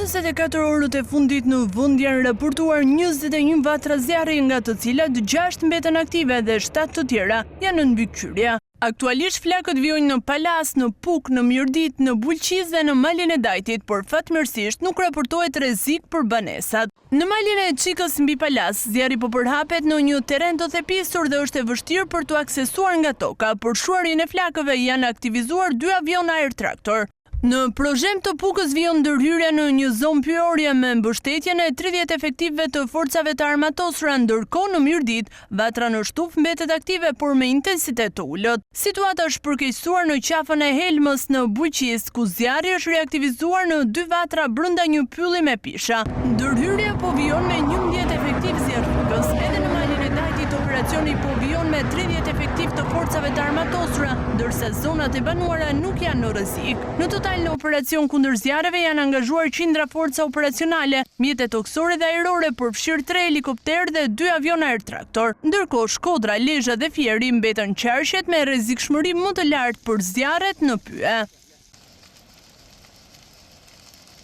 24 orët e fundit në vend janë raportuar 21 vatra zjarri, nga të cilat 6 mbeten aktive dhe 7 të tjera janë në mbikëqyrje. Aktualisht flakët vijojnë në Palas, në Puk, në Myrdit, në Bulqiz dhe në malin e Dajtit, por fatmirësisht nuk raportohet rrezik për banesat. Në malin e Çikës mbi Palas, zjarri po përhapet në një terren të thepisur dhe është e vështirë për të aksesuar nga toka. Për shuarjen e flakëve janë aktivizuar 2 avion air traktor. Në Prozhem të Pukës vijon ndërhyrja në një zonë pyetje me mbështetjen e 30 efektivëve të forcave të armatosura, ndërkohë në Myrdit vatra në Shtufë mbetet aktive por me intensitet të ulët. Situata është përkeqësuar në qafën e Helmës në Bulqiz, ku zjarri është reaktivizuar në 2 vatra brenda një pylli me pisha. Ndërhyrja po vijon me 11 efektiv zjarrikës. Edhe në malin e Dajtit operacioni po vijon me 30 efektiv të forcave të armatosura, ndërsa zonat e banuara nuk janë në rrezik. Në total në operacion kundër zjarreve janë angazhuar qindra forca operacionale, mjete toksore dhe ajrore, përfshirë 3 helikopter dhe 2 avion air traktor. Ndërkohë Shkodra, Lezhë dhe Fieri mbeten qarqet me rrezikshmëri më të lartë për zjarret në Pyje.